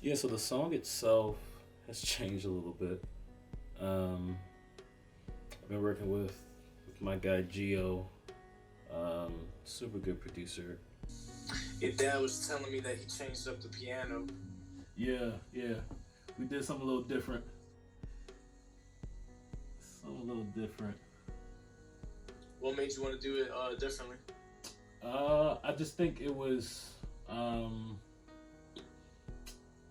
Yeah, so the song itself has changed a little bit. Um, I've been working with my guy Gio, super good producer. Your dad was telling me that he changed up the piano. Yeah, yeah, we did something a little different. Something a little different. What made you want to do it differently? I just think um,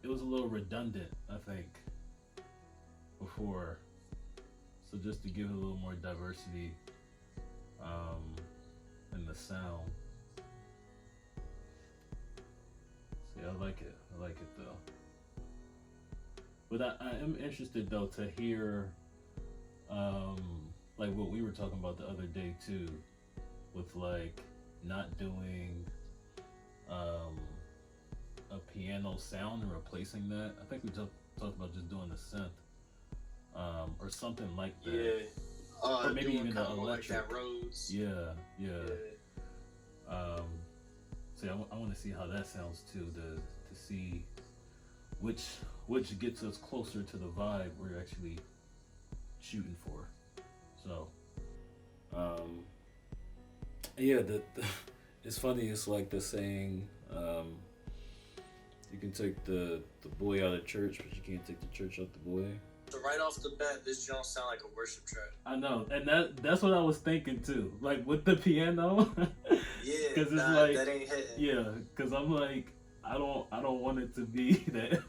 it was a little redundant. I think before, so just to give it a little more diversity, um, in the sound. See, I like it. I like it though. But I am interested though to hear, um, like what we were talking about the other day too, with like not doing um, a piano sound and replacing that. I think we talked about just doing the synth, or something like that. Yeah. Or maybe doing even kind the of like electric. that Rhodes. Yeah, yeah. Yeah. Um, so I want to see how that sounds too, to see which which gets us closer to the vibe we're actually shooting for. So, um, yeah, it's funny. It's like the saying, you can take the boy out of church, but you can't take the church out the boy. So right off the bat, this don't sound like a worship track. I know, and that's what I was thinking too. Like with the piano, Yeah, because it's like that ain't hitting. yeah, because I'm like I don't want it to be that.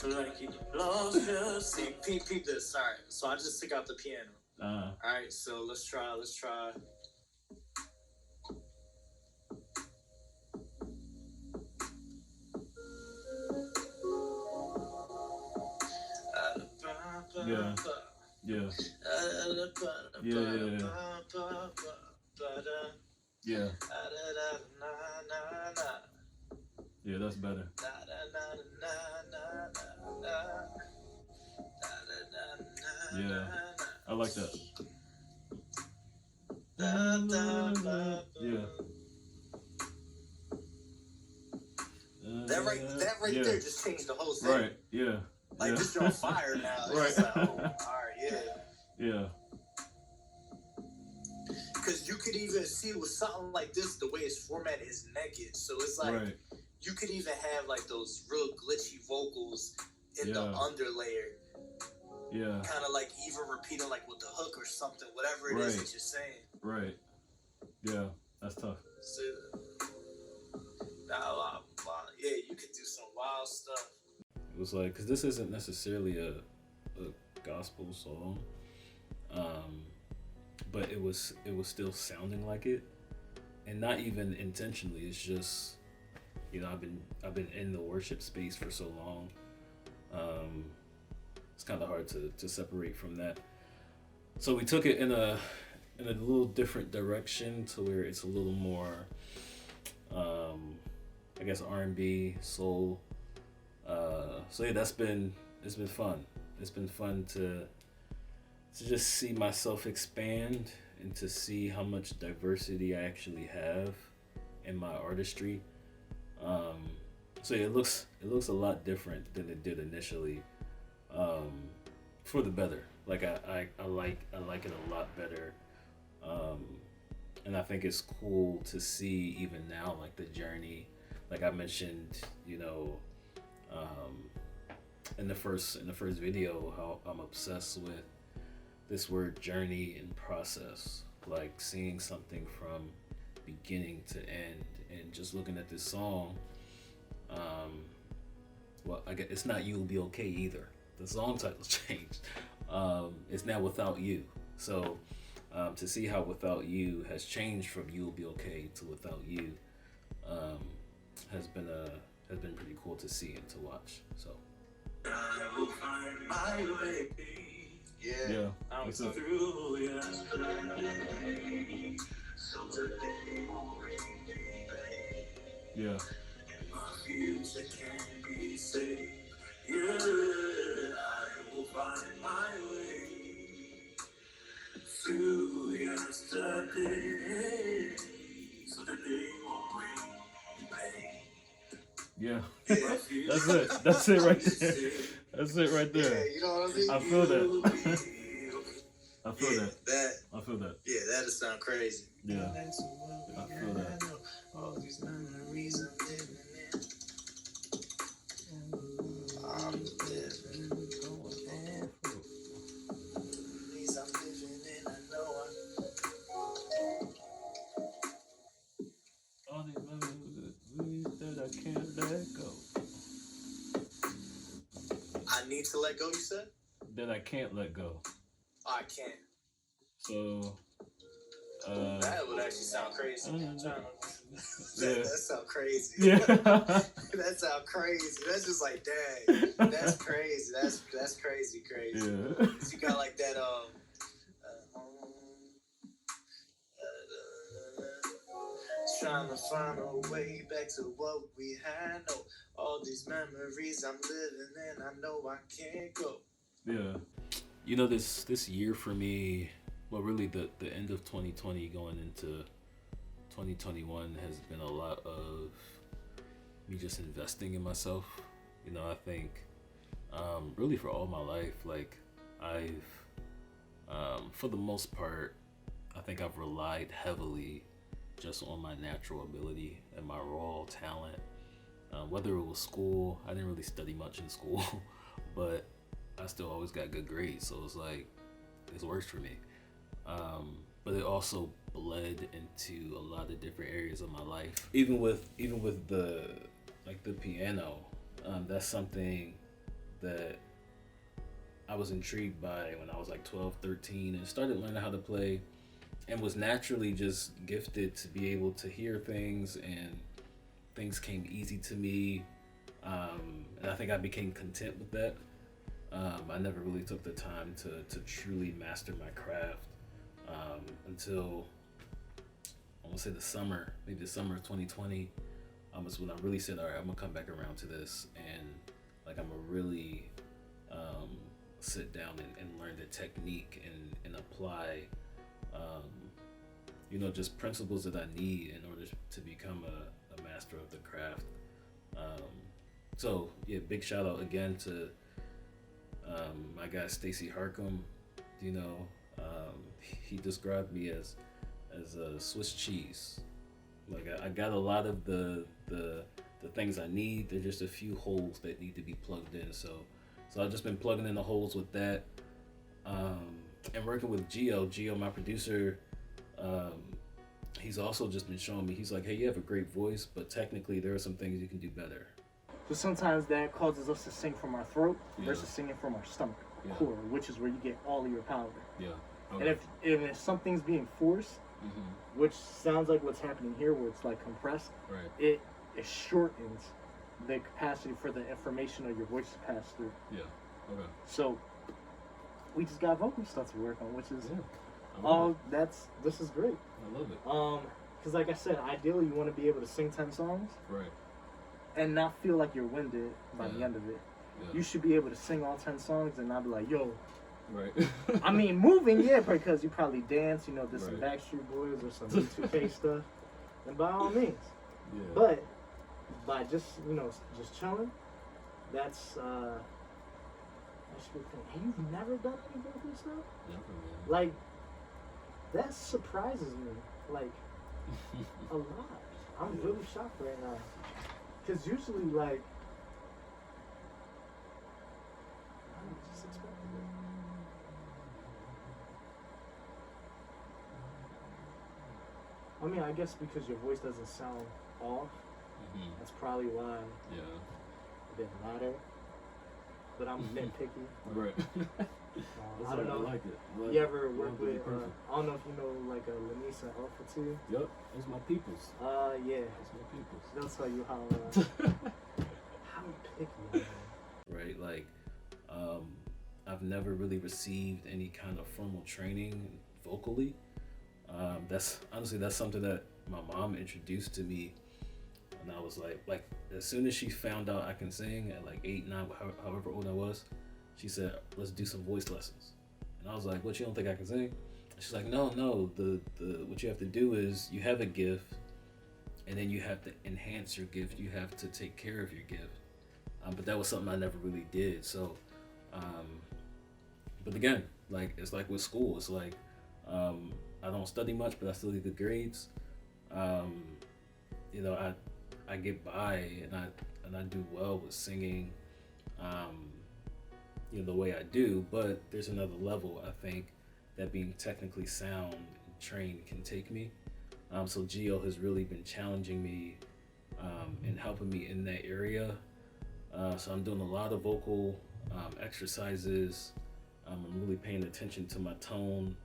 Like you lost your see, peep this. All right, so I just took out the piano. All right, so let's try. Yeah. Yeah. Yeah. Yeah. Yeah, that's better. Yeah, I like that. Yeah. That right yeah. there just changed the whole thing. Right. Yeah. Like yeah. this is on fire now. It's right. just like, oh, all right, yeah. Yeah. Because you could even see with something like this, the way it's formatted is naked. So it's like right. you could even have like those real glitchy vocals in the underlayer. Yeah. Kind of like even repeating like with the hook or something, whatever it is that you're saying. Right. Yeah, that's tough. So, yeah, you could do some wild stuff. It was like, because this isn't necessarily a gospel song, but it was still sounding like it, and not even intentionally. It's just, I've been in the worship space for so long. It's kind of hard to separate from that. So we took it in a little different direction to where it's a little more, I guess, R&B, soul. So yeah, it's been fun. It's been fun to just see myself expand and to see how much diversity I actually have in my artistry. So yeah, it looks a lot different than it did initially, for the better. Like I like it a lot better, and I think it's cool to see even now, like the journey. Like I mentioned, in the first video, how I'm obsessed with this word journey and process, like seeing something from beginning to end. And just looking at this song, well, I guess it's not "You'll Be Okay" either. The song title's changed. It's now "Without You." So to see how "Without You" has changed from "You'll Be Okay" to "Without You" has been pretty cool to see and to watch. So. I will find my way. Yeah. What's up? Through yesterday, so Yeah. my future can be saved. Yeah, I will find my way through yesterday, so the day won't bring me pain. Yeah. If That's it. That's it right there. That's it right there. Yeah, you know what I mean? I feel that. I feel Yeah, that. that. I feel that. Yeah, that'll sound crazy. Yeah. I feel that. All these memories I'm living in. I'm living. Memories I'm living in. I know All these memories that I can't let go. I need to let go, you said? That I can't let go. I can't. So, That would actually sound crazy. Yeah. That sound crazy. Yeah. That sound crazy. That's just like, dang. That's crazy. That's crazy. Yeah. You got like that trying to find a way back to what we had. No, all these memories I'm living in, I know I can't go. Yeah. You know, this year for me, well, really the end of 2020 going into 2021 has been a lot of me just investing in myself. You know, I think really for all my life, like I've for the most part, I think I've relied heavily just on my natural ability and my raw talent. Whether it was school, I didn't really study much in school, but I still always got good grades, so it's like this works for me. But it also bled into a lot of different areas of my life. Even with the piano, that's something that I was intrigued by when I was like 12, 13, and started learning how to play, and was naturally just gifted to be able to hear things, and things came easy to me. And I think I became content with that. I never really took the time to truly master my craft until I want to say maybe the summer of 2020. Is when I really said, all right, I'm gonna come back around to this, and like I'm gonna really sit down and learn the technique and apply, just principles that I need in order to become a master of the craft. So yeah, big shout out again to my guy Stacy Harcum. You know, he described me as a Swiss cheese. Like I got a lot of the things I need. There's just a few holes that need to be plugged in. So I've just been plugging in the holes with that, and working with Gio, my producer. He's also just been showing me. He's like, hey, you have a great voice, but technically there are some things you can do better. So sometimes that causes us to sing from our throat versus singing from our stomach core, which is where you get all of your power. Yeah. Okay. And if something's being forced, which sounds like what's happening here, where it's like compressed, it shortens the capacity for the information of your voice to pass through. Yeah. Okay. So we just got vocal stuff to work on, which is this is great. I love it. Because like I said, ideally you want to be able to sing 10 songs, right, and not feel like you're winded by the end of it. Yeah. You should be able to sing all 10 songs and not be like, yo. Right. I mean, moving, yeah, because you probably dance, there's some Backstreet Boys or some B2K stuff, and by all means. Yeah. But by just chilling, that's good thing. Hey, you've never done any vocal stuff? Never, man. Like, that surprises me, like, a lot. I'm really shocked right now. Because usually, like, I just expected it. I mean, I guess because your voice doesn't sound off, that's probably why it didn't matter. But I'm nitpicky. Right. I don't know. I like it. You ever work with, I don't know if you know, like a Lanisa Alpha T? Yep, those my peoples. Yeah. Those my peoples. They'll tell you how picky I am. Right, like, I've never really received any kind of formal training vocally. That's something that my mom introduced to me, and I was like as soon as she found out I can sing at like 8, 9, however old I was, she said, let's do some voice lessons. And I was like, what, you don't think I can sing? She's like, no, the what you have to do is you have a gift, and then you have to enhance your gift. You have to take care of your gift. But that was something I never really did. So, but again, like it's like with school. It's like I don't study much, but I still get good grades. You know, I get by, and I do well with singing. You know, the way I do, but there's another level I think that being technically sound and trained can take me. So Geo has really been challenging me and helping me in that area. So I'm doing a lot of vocal exercises. I'm really paying attention to my tone,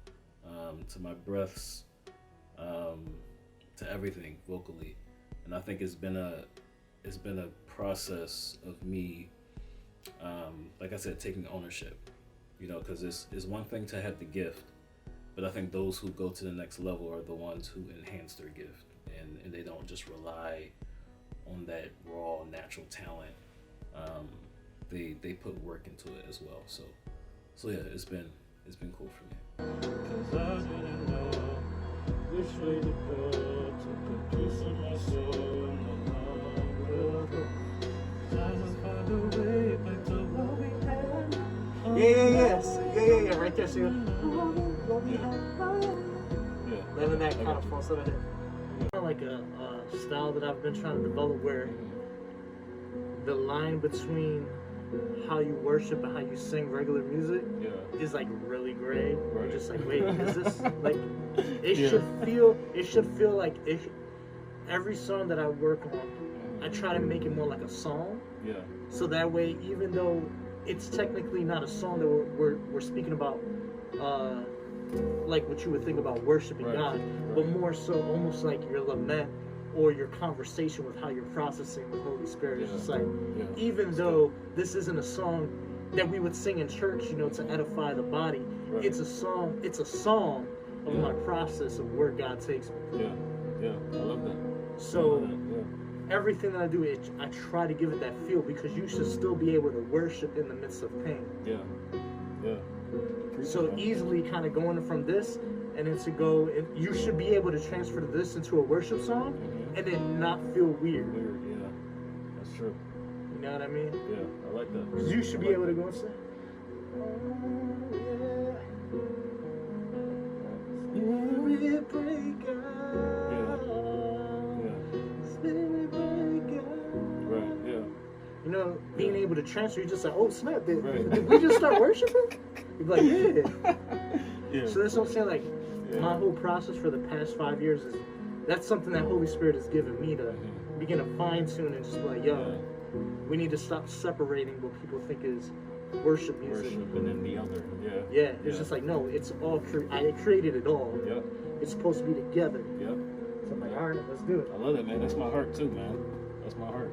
to my breaths, to everything vocally. And I think it's been a process of me, like I said, taking ownership. You know, because it's one thing to have the gift, but I think those who go to the next level are the ones who enhance their gift, and they don't just rely on that raw natural talent. They put work into it as well. So yeah, it's been cool for me. 'Cause I didn't know which way to go, took a piece of my soul, no longer go. I just found a way back to what we had. Yeah, right there, see? And then that kind of falls out of it. Kind of like a style that I've been trying to develop where the line between how you worship and how you sing regular music is like really gray. Right. You're just like, wait, is this like? It should feel like every song that I work on, I try to make it more like a song. Yeah. So that way, even though it's technically not a song that we're speaking about, like what you would think about worshiping God, but more so almost like your lament or your conversation with how you're processing the Holy Spirit. It's just like, even though this isn't a song that we would sing in church, you know, to edify the body, it's a song of my process of where God takes me. Yeah, I love that. So everything that I do, I try to give it that feel, because you should still be able to worship in the midst of pain. Yeah. So easily kind of going from this and then to go, and you should be able to transfer this into a worship song and then not feel weird. Yeah, that's true. You know what I mean? Yeah, I like that. Because you should be able to go and say, Spirit break out. Spirit break out. Right, yeah. You know, being able to transfer, you're just like, oh snap, did we just start worshiping? You're like, yeah. So that's what I'm saying, like, my whole process for the past 5 years is, that's something that Holy Spirit has given me to begin to fine tune and just be like, yo, we need to stop separating what people think is worship music. Worship and then the other, Yeah, it's just like, no, it's all, I created it all. Yep. It's supposed to be together. Yep. So I'm like, all right, let's do it. I love it, man. That's my heart too, man. That's my heart.